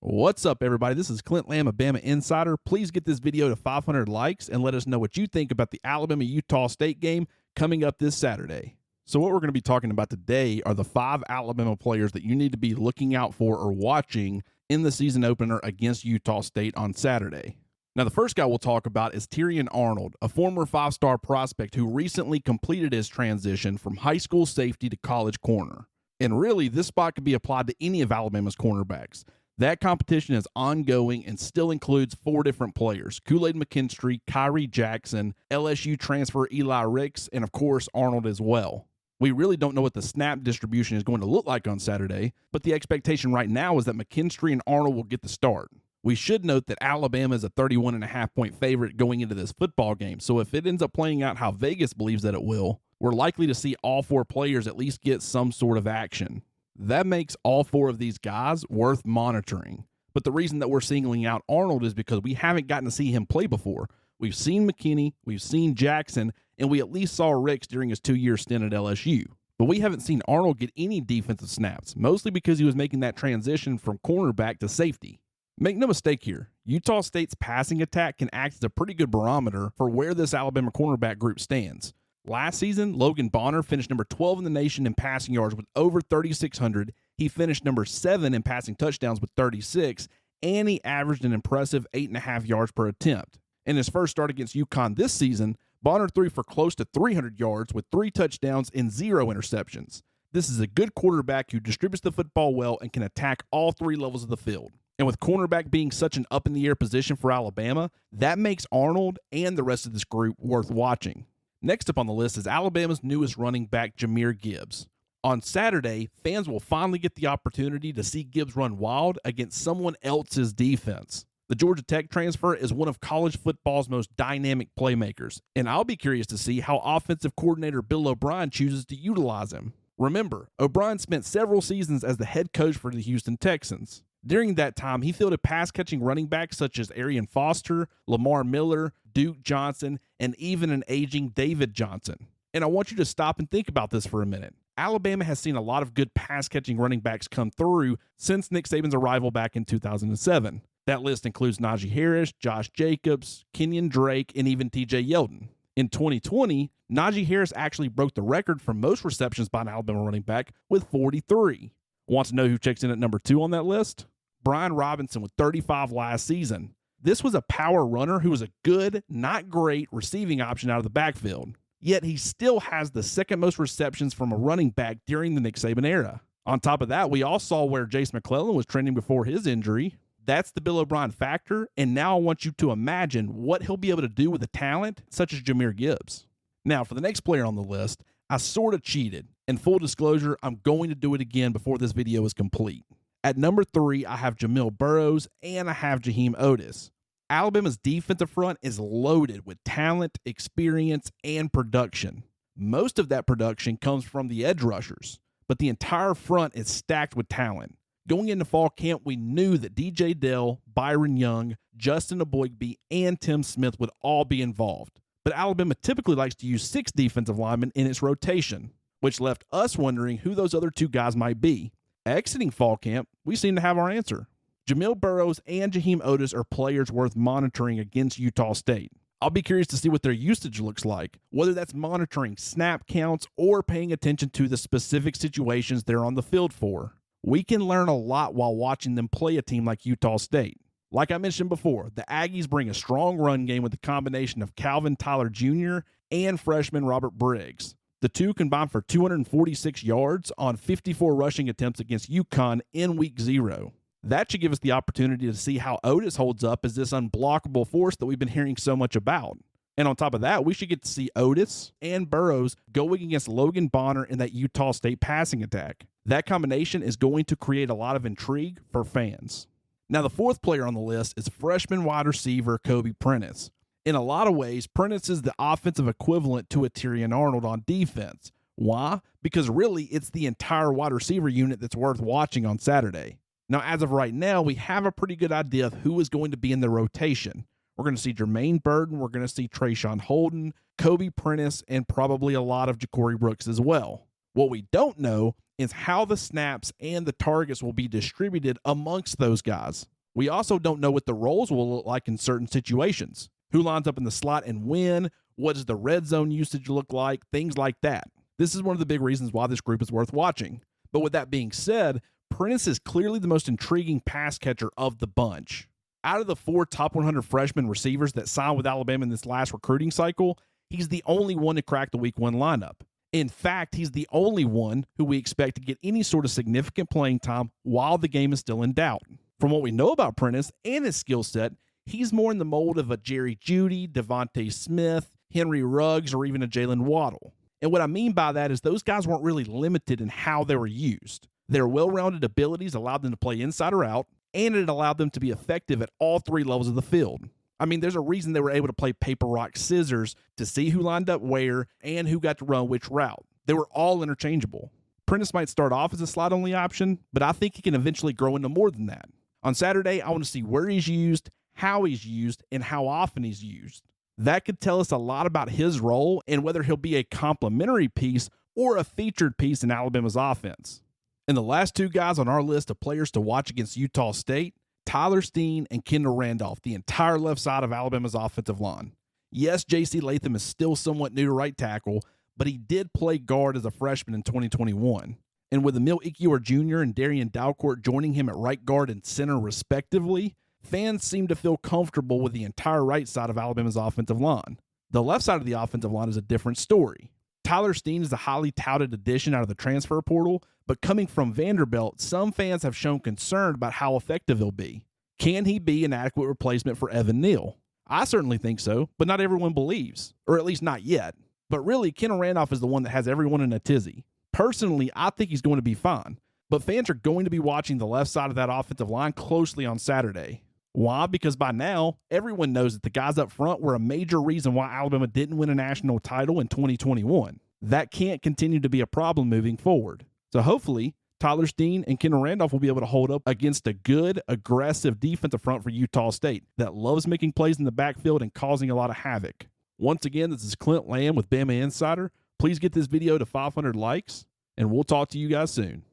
What's up, everybody? This is Clint Lamb of Bama Insider. Please get this video to 500 likes and let us know what you think about the Alabama-Utah State game coming up this Saturday. So what we're going to be talking about today are the 5 Alabama players that you need to be looking out for or watching in the season opener against Utah State on Saturday. Now, the first guy we'll talk about is Terrion Arnold, a former 5-star prospect who recently completed his transition from high school safety to college corner. And really, this spot could be applied to any of Alabama's cornerbacks. That competition is ongoing and still includes 4 different players: Kool-Aid McKinstry, Kyrie Jackson, LSU transfer Eli Ricks, and of course Arnold as well. We really don't know what the snap distribution is going to look like on Saturday, but the expectation right now is that McKinstry and Arnold will get the start. We should note that Alabama is a 31.5-point favorite going into this football game, so if it ends up playing out how Vegas believes that it will, we're likely to see all 4 players at least get some sort of action. That makes all 4 of these guys worth monitoring. But the reason that we're singling out Arnold is because we haven't gotten to see him play before. We've seen McKinney, we've seen Jackson, and we at least saw Ricks during his 2-year stint at LSU. But we haven't seen Arnold get any defensive snaps, mostly because he was making that transition from cornerback to safety. Make no mistake here, Utah State's passing attack can act as a pretty good barometer for where this Alabama cornerback group stands. Last season, Logan Bonner finished number 12 in the nation in passing yards with over 3,600. He finished number 7 in passing touchdowns with 36, and he averaged an impressive 8.5 yards per attempt. In his first start against UConn this season, Bonner threw for close to 300 yards with 3 touchdowns and 0 interceptions. This is a good quarterback who distributes the football well and can attack all 3 levels of the field. And with cornerback being such an up-in-the-air position for Alabama, that makes Arnold and the rest of this group worth watching. Next up on the list is Alabama's newest running back, Jahmyr Gibbs. On Saturday, fans will finally get the opportunity to see Gibbs run wild against someone else's defense. The Georgia Tech transfer is one of college football's most dynamic playmakers, and I'll be curious to see how offensive coordinator Bill O'Brien chooses to utilize him. Remember, O'Brien spent several seasons as the head coach for the Houston Texans. During that time, he fielded pass-catching running backs such as Arian Foster, Lamar Miller, Duke Johnson, and even an aging David Johnson. And I want you to stop and think about this for a minute. Alabama has seen a lot of good pass-catching running backs come through since Nick Saban's arrival back in 2007. That list includes Najee Harris, Josh Jacobs, Kenyon Drake, and even TJ Yeldon. In 2020, Najee Harris actually broke the record for most receptions by an Alabama running back with 43. Want to know who checks in at number 2 on that list? Brian Robinson with 35 last season. This was a power runner who was a good, not great receiving option out of the backfield. Yet he still has the second most receptions from a running back during the Nick Saban era. On top of that, we all saw where Jace McClellan was trending before his injury. That's the Bill O'Brien factor, and now I want you to imagine what he'll be able to do with a talent such as Jahmyr Gibbs. Now, for the next player on the list, I sort of cheated. And full disclosure, I'm going to do it again before this video is complete. At number 3, I have Jamil Burroughs, and I have Jahiem Oatis. Alabama's defensive front is loaded with talent, experience, and production. Most of that production comes from the edge rushers, but the entire front is stacked with talent. Going into fall camp, we knew that DJ Dell, Byron Young, Justin Aboigbe, and Tim Smith would all be involved. But Alabama typically likes to use 6 defensive linemen in its rotation, which left us wondering who those other 2 guys might be. Exiting fall camp, we seem to have our answer. Jamil Burroughs and Jahiem Oatis are players worth monitoring against Utah State. I'll be curious to see what their usage looks like, whether that's monitoring snap counts or paying attention to the specific situations they're on the field for. We can learn a lot while watching them play a team like Utah State. Like I mentioned before, the Aggies bring a strong run game with the combination of Calvin Tyler Jr. and freshman Robert Briggs. The 2 combined for 246 yards on 54 rushing attempts against UConn in Week 0. That should give us the opportunity to see how Oatis holds up as this unblockable force that we've been hearing so much about. And on top of that, we should get to see Oatis and Burroughs going against Logan Bonner in that Utah State passing attack. That combination is going to create a lot of intrigue for fans. Now, the 4th player on the list is freshman wide receiver Kobe Prentice. In a lot of ways, Prentice is the offensive equivalent to a Terrion Arnold on defense. Why? Because really, it's the entire wide receiver unit that's worth watching on Saturday. Now, as of right now, we have a pretty good idea of who is going to be in the rotation. We're going to see Jermaine Burton, we're going to see Trayshawn Holden, Kobe Prentice, and probably a lot of Ja'Cory Brooks as well. What we don't know is how the snaps and the targets will be distributed amongst those guys. We also don't know what the roles will look like in certain situations. Who lines up in the slot and when? What does the red zone usage look like? Things like that. This is one of the big reasons why this group is worth watching. But with that being said, Prentice is clearly the most intriguing pass catcher of the bunch. Out of the 4 top 100 freshman receivers that signed with Alabama in this last recruiting cycle, he's the only one to crack the week 1 lineup. In fact, he's the only one who we expect to get any sort of significant playing time while the game is still in doubt. From what we know about Prentice and his skill set, he's more in the mold of a Jerry Jeudy, Devontae Smith, Henry Ruggs, or even a Jalen Waddle. And what I mean by that is those guys weren't really limited in how they were used. Their well-rounded abilities allowed them to play inside or out, and it allowed them to be effective at all 3 levels of the field. I mean, there's a reason they were able to play paper, rock, scissors to see who lined up where and who got to run which route. They were all interchangeable. Prentice might start off as a slot-only option, but I think he can eventually grow into more than that. On Saturday, I want to see where he's used, how he's used, and how often he's used. That could tell us a lot about his role and whether he'll be a complementary piece or a featured piece in Alabama's offense. And the last 2 guys on our list of players to watch against Utah State, Tyler Steen and Kendall Randolph, the entire left side of Alabama's offensive line. Yes, J.C. Latham is still somewhat new to right tackle, but he did play guard as a freshman in 2021. And with Emil Ikior Jr. and Darian Dalcourt joining him at right guard and center respectively, fans seem to feel comfortable with the entire right side of Alabama's offensive line. The left side of the offensive line is a different story. Tyler Steen is a highly touted addition out of the transfer portal, but coming from Vanderbilt, some fans have shown concern about how effective he'll be. Can he be an adequate replacement for Evan Neal? I certainly think so, but not everyone believes, or at least not yet. But really, Kendall Randolph is the one that has everyone in a tizzy. Personally, I think he's going to be fine, but fans are going to be watching the left side of that offensive line closely on Saturday. Why? Because by now, everyone knows that the guys up front were a major reason why Alabama didn't win a national title in 2021. That can't continue to be a problem moving forward. So hopefully, Tyler Steen and Kendall Randolph will be able to hold up against a good, aggressive defensive front for Utah State that loves making plays in the backfield and causing a lot of havoc. Once again, this is Clint Lamb with Bama Insider. Please get this video to 500 likes, and we'll talk to you guys soon.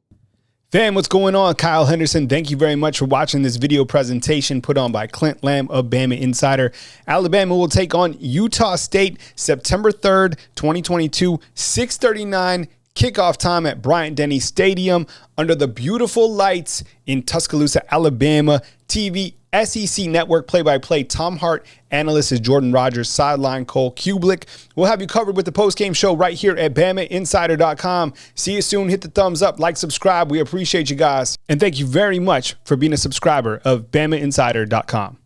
Fam, what's going on? Kyle Henderson. Thank you very much for watching this video presentation put on by Clint Lamb of Bama Insider. Alabama will take on Utah State September 3rd, 2022, 6:39 kickoff time at Bryant-Denny Stadium under the beautiful lights in Tuscaloosa, Alabama. TV, SEC Network, play-by-play Tom Hart, analyst is Jordan Rogers, sideline Cole Kubelik. We'll have you covered with the post-game show right here at BamaInsider.com. See you soon. Hit the thumbs up, like, subscribe. We appreciate you guys. And thank you very much for being a subscriber of BamaInsider.com.